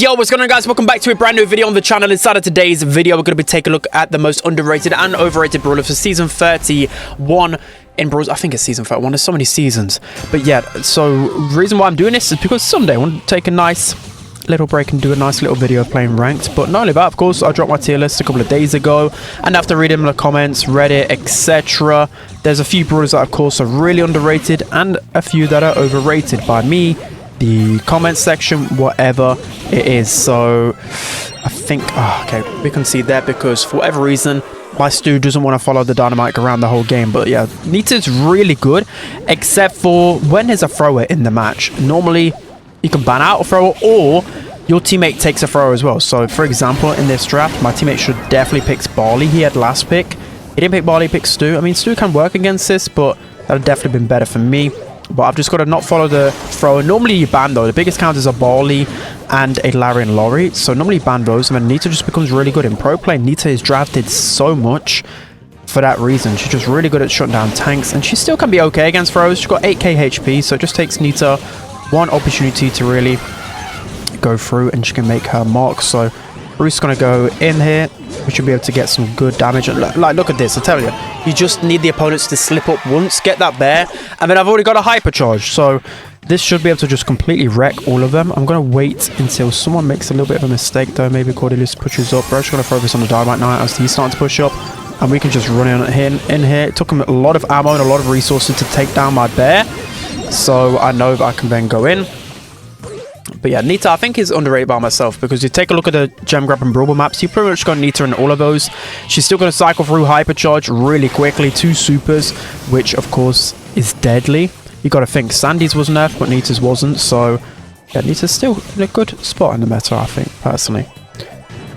Yo, what's going on, guys? Welcome back to a brand new video on the channel. Inside of today's video, we're going to be taking a look at the most underrated and overrated brawler for season 31 in Brawls. I think it's season 31. There's so many seasons. But yeah, so the reason why I'm doing this is because someday I want to take a nice little break and do a nice little video playing ranked. But not only that, of course, I dropped my tier list a couple of days ago, and after reading the comments, Reddit, etc., there's a few brawlers that, of course, are really underrated and a few that are overrated by me, the comment section, whatever it is. So I think okay, we can see that because for whatever reason my Stu doesn't want to follow the dynamite around the whole game. But yeah, Nita's really good except for when there's a thrower in the match. Normally you can ban out a thrower or your teammate takes a thrower as well. So for example, in this draft, my teammate should definitely pick Barley. He had last pick. He didn't pick Barley, he picked Stu. I mean, Stu can work against this, but that would definitely been better for me. But I've just got to not follow the thrower. Normally you ban though. The biggest counters are Barley and a Larry and Laurie. So normally you ban those, and then Nita just becomes really good in pro play. Nita is drafted so much for that reason. She's just really good at shutting down tanks, and she still can be okay against throws. She's got 8k HP, so it just takes Nita one opportunity to really go through, and she can make her mark. So Bruce going to go in here. We should be able to get some good damage. Like, look at this. I tell you, you just need the opponents to slip up once, get that bear, and then I've already got a hypercharge. So this should be able to just completely wreck all of them. I'm going to wait until someone makes a little bit of a mistake, though. Maybe Cordelius pushes up. We're actually going to throw this on the dynamite now as he's starting to push up, and we can just run in here. It took him a lot of ammo and a lot of resources to take down my bear, so I know that I can then go in. But yeah, Nita I think is underrated by myself, because you take a look at the gem grab and Brawl maps, you pretty much got Nita in all of those. She's still going to cycle through hypercharge really quickly, 2 supers, which of course is deadly. You got to think Sandy's was nerfed, but Nita's wasn't. So yeah, Nita's still in a good spot in the meta, I think, personally.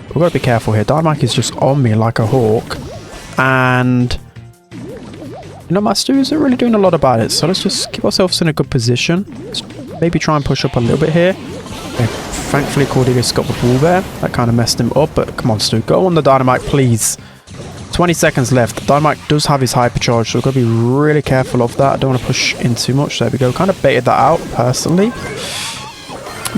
We've got to be careful here. Dynamite is just on me like a hawk, and you know, my Stu isn't really doing a lot about it. So let's just keep ourselves in a good position. Let's maybe try and push up a little bit here. Okay, thankfully Cordelius got the ball there. That kind of messed him up, but come on, Stu, go on the dynamite, please. 20 seconds left. Dynamite does have his hypercharge, so we've got to be really careful of that. I don't want to push in too much. There we go. Kind of baited that out, personally,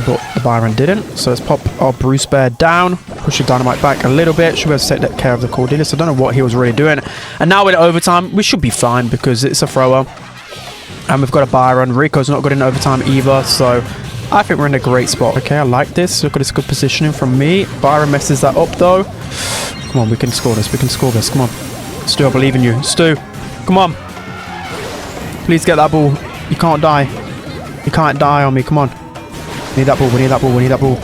but the Byron didn't. So let's pop our Bruce Bear down, push the dynamite back a little bit. Should be able to take care of the Cordelius. I don't know what he was really doing. And now in overtime, we should be fine because it's a thrower. And we've got a Byron. Rico's not good in overtime either, so I think we're in a great spot. Okay, I like this. Look at this good positioning from me. Byron messes that up, though. Come on, we can score this. We can score this. Come on. Stu, I believe in you. Stu, come on. Please get that ball. You can't die. You can't die on me. Come on. We need that ball. We need that ball. We need that ball.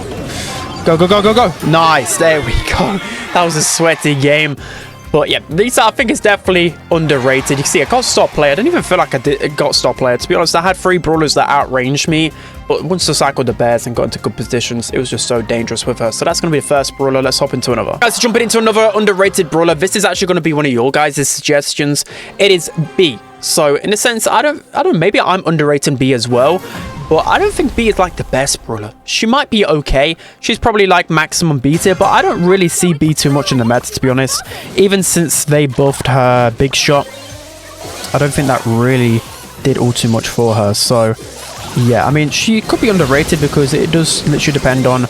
Go, go, go, go, go. Nice. There we go. That was a sweaty game. But yeah, Nita I think is definitely underrated. You can see I got stop player. I didn't even feel like I got stop player. To be honest, I had 3 brawlers that outranged me, but once I cycled the bears and got into good positions, it was just so dangerous with her. So that's going to be the first brawler. Let's hop into another. Guys, jumping into another underrated brawler. This is actually going to be one of your guys' suggestions. It is B. So in a sense, I don't maybe I'm underrating B as well, but I don't think B is like the best brawler. She might be okay. She's probably like maximum B tier, but I don't really see B too much in the meta, to be honest. Even since they buffed her big shot, I don't think that really did all too much for her. So yeah, I mean, she could be underrated because it does literally depend on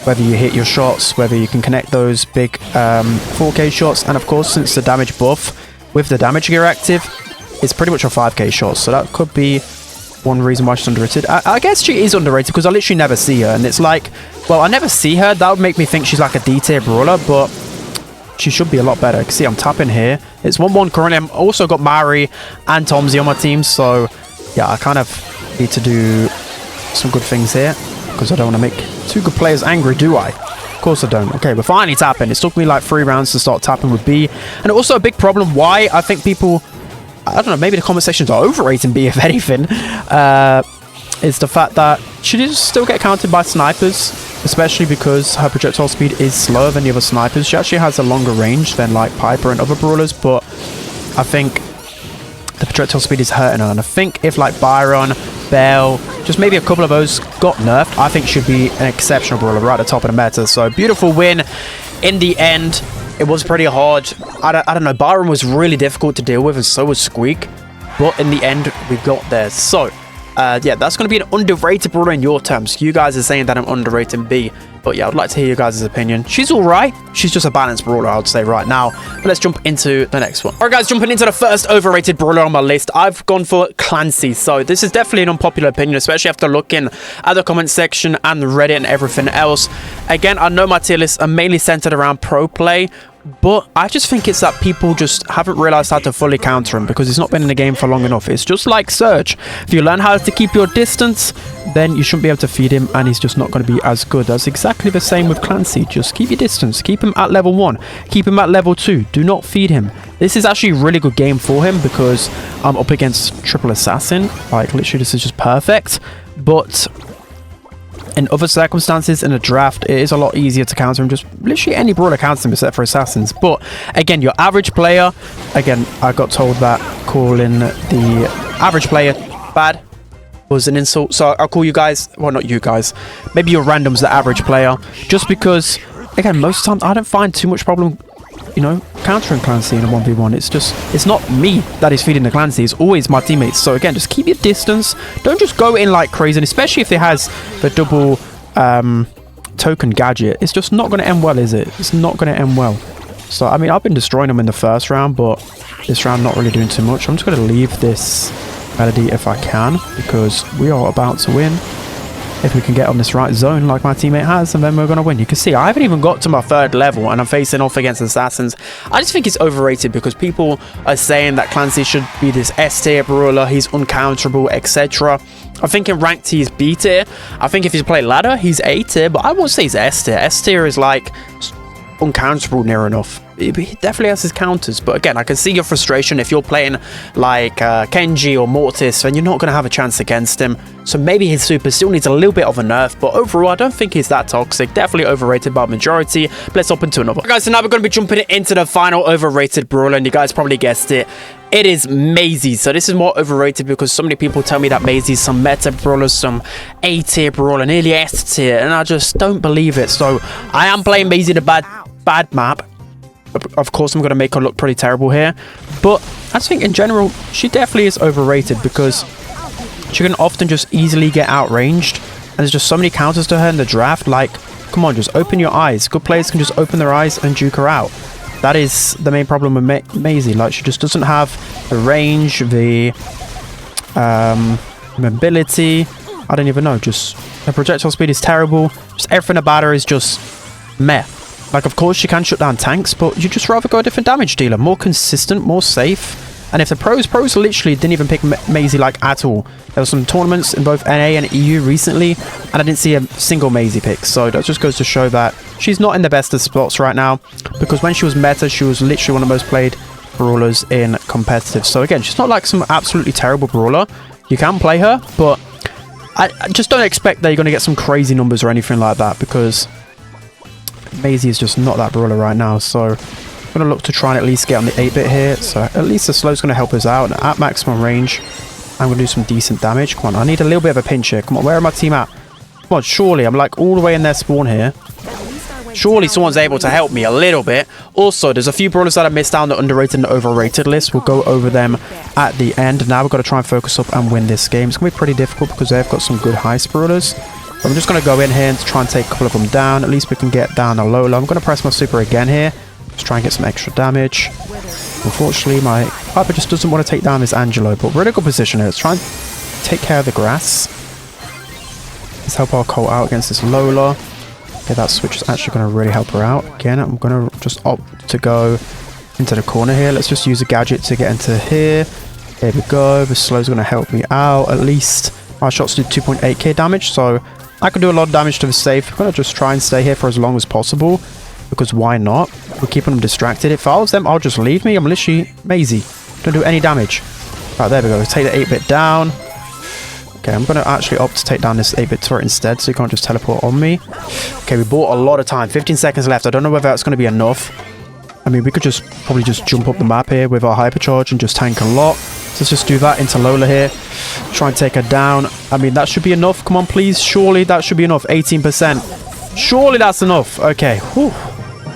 whether you hit your shots, whether you can connect those big 4k shots, and of course, since the damage buff with the damage gear active, it's pretty much a 5k shot. So that could be one reason why she's underrated. I guess she is underrated because I literally never see her, and it's like, well, I never see her. That would make me think she's like a D tier brawler, but she should be a lot better. You can see I'm tapping here. It's 1-1 currently. I've also got Mari and Tomsy on my team, so yeah, I kind of need to do some good things here because I don't want to make 2 good players angry, do I? Of course I don't. Okay, we're finally tapping. It took me like 3 rounds to start tapping with B, and also a big problem why I think people, I don't know, maybe the comment sections are overrating B, if anything, is the fact that she does still get counted by snipers, especially because her projectile speed is slower than the other snipers. She actually has a longer range than like Piper and other brawlers, but I think the projectile speed is hurting her. And I think if like Byron, Bell, just maybe a couple of those got nerfed, I think she'd be an exceptional brawler right at the top of the meta. So beautiful win in the end. It was pretty hard. I don't know. Byron was really difficult to deal with, and so was Squeak. But in the end, we got there. So, yeah, that's going to be an underrated brawler in your terms. You guys are saying that I'm underrating B. But yeah, I'd like to hear you guys' opinion. She's all right. She's just a balanced brawler, I would say right now. But let's jump into the next one. All right, guys, jumping into the first overrated brawler on my list. I've gone for Clancy. So this is definitely an unpopular opinion, especially after looking at the comment section and Reddit and everything else. Again, I know my tier lists are mainly centered around pro play, but I just think it's that people just haven't realized how to fully counter him because he's not been in the game for long enough. It's just like Surge. If you learn how to keep your distance, then you shouldn't be able to feed him, and he's just not going to be as good. That's exactly the same with Clancy. Just keep your distance. Keep him at level 1. Keep him at level 2. Do not feed him. This is actually a really good game for him because I'm up against triple assassin. Like, literally, this is just perfect. But in other circumstances, in a draft, it is a lot easier to counter him. Just literally any brawler counters him except for assassins. But again, your average player, again, I got told that calling the average player bad was an insult. So I'll call you guys, well, not you guys, maybe your randoms the average player. Just because, again, most times I don't find too much problem, you know, countering Clancy in a 1v1. It's just, it's not me that is feeding the Clancy. It's always my teammates. So again, just keep your distance. Don't just go in like crazy. And especially if it has the double token gadget, it's just not going to end well, is it? It's not going to end well. So, I mean, I've been destroying them in the first round, but this round not really doing too much. I'm just going to leave this melody if I can, because we are about to win. If we can get on this right zone like my teammate has, and then we're going to win. You can see I haven't even got to my 3rd level and I'm facing off against assassins. I just think it's overrated because people are saying that Clancy should be this S tier brawler, he's uncounterable, etc. I think in ranked he's B tier. I think if you play ladder he's A tier, but I won't say he's S tier. S tier is like uncounterable near enough. He definitely has his counters, but again, I can see your frustration. If you're playing like Kenji or Mortis, then you're not going to have a chance against him. So maybe his super still needs a little bit of a nerf, but overall I don't think he's that toxic. Definitely overrated by majority. But let's hop into another. Right, guys, so now we're going to be jumping into the final overrated brawler, and you guys probably guessed it. It is Maisie. So this is more overrated because so many people tell me that Maisie's some meta brawler, some A tier brawler, nearly S tier, and I just don't believe it. So I am playing Maisie the bad map. Of course, I'm going to make her look pretty terrible here, but I just think in general she definitely is overrated because she can often just easily get outranged, and there's just so many counters to her in the draft. Like, come on, just open your eyes. Good players can just open their eyes and juke her out. That is the main problem with Maisie. Like, she just doesn't have the range, the mobility. I don't even know. Just her projectile speed is terrible. Just everything about her is just meh. Like, of course, she can shut down tanks, but you'd just rather go a different damage dealer. More consistent, more safe. And if the pros literally didn't even pick Maisie, like, at all. There were some tournaments in both NA and EU recently, and I didn't see a single Maisie pick. So that just goes to show that she's not in the best of spots right now, because when she was meta, she was literally one of the most played brawlers in competitive. So again, she's not like some absolutely terrible brawler. You can play her, but I just don't expect that you're going to get some crazy numbers or anything like that, because Maisie is just not that brawler right now. So I'm going to look to try and at least get on the 8-bit here. So at least the slow's going to help us out. And at maximum range, I'm going to do some decent damage. Come on, I need a little bit of a pinch here. Come on, where are my team at? Come on, surely. I'm like all the way in their spawn here. Surely someone's able to help me a little bit. Also, there's a few brawlers that I missed down the underrated and overrated list. We'll go over them at the end. Now we've got to try and focus up and win this game. It's going to be pretty difficult because they've got some good heist brawlers. I'm just going to go in here and try and take a couple of them down. At least we can get down a Lola. I'm going to press my super again here. Just try and get some extra damage. Unfortunately, my Piper just doesn't want to take down this Angelo. But we're in a good position here. Let's try and take care of the grass. Let's help our Colt out against this Lola. Okay, that switch is actually going to really help her out. Again, I'm going to just opt to go into the corner here. Let's just use a gadget to get into here. There we go. The slow's going to help me out. At least my shots do 2.8k damage. So I can do a lot of damage to the safe. I'm going to just try and stay here for as long as possible, because why not? We're keeping them distracted. If I was them, I'll just leave me. I'm literally Maisie. Don't do any damage. Right, there we go. Take the 8-bit down. Okay, I'm going to actually opt to take down this 8-bit turret instead, so you can't just teleport on me. Okay, we bought a lot of time. 15 seconds left. I don't know whether that's going to be enough. I mean, we could just probably just jump up the map here with our hypercharge and just tank a lot. So let's just do that into Lola here. Try and take her down. I mean, that should be enough. Come on, please. Surely that should be enough. 18%. Surely that's enough. Okay. Whew.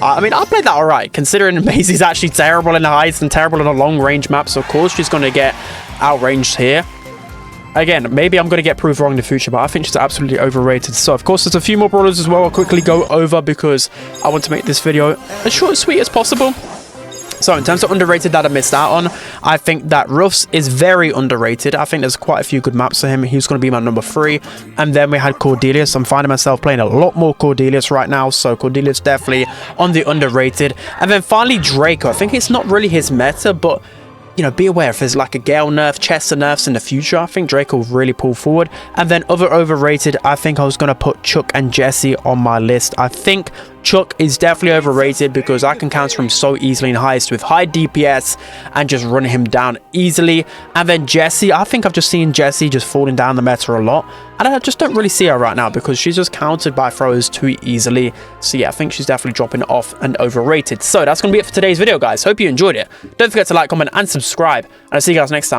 I mean, I played that all right, considering Maisie's actually terrible in the heights and terrible in the long-range maps. So, of course, she's going to get outranged here. again, maybe I'm going to get proved wrong in the future, but I think she's absolutely overrated. So, of course, there's a few more brawlers as well I'll quickly go over because I want to make this video as short and sweet as possible. So, in terms of underrated that I missed out on, I think that Ruffs is very underrated. I think there's quite a few good maps for him. He's going to be my number 3. And then we had Cordelius. I'm finding myself playing a lot more Cordelius right now. So, Cordelius definitely on the underrated. And then finally, Draco. I think it's not really his meta, but you know, be aware if there's like a Gale nerf, Chester nerfs in the future, I think Draco will really pull forward. And then other overrated, I think I was going to put Chuck and Jesse on my list. I think Chuck is definitely overrated because I can counter him so easily in Heist with high DPS and just run him down easily. And then Jesse, I think I've just seen Jesse just falling down the meta a lot. And I just don't really see her right now because she's just countered by throwers too easily. So yeah, I think she's definitely dropping off and overrated. So that's going to be it for today's video, guys. Hope you enjoyed it. Don't forget to like, comment, and subscribe. And I'll see you guys next time.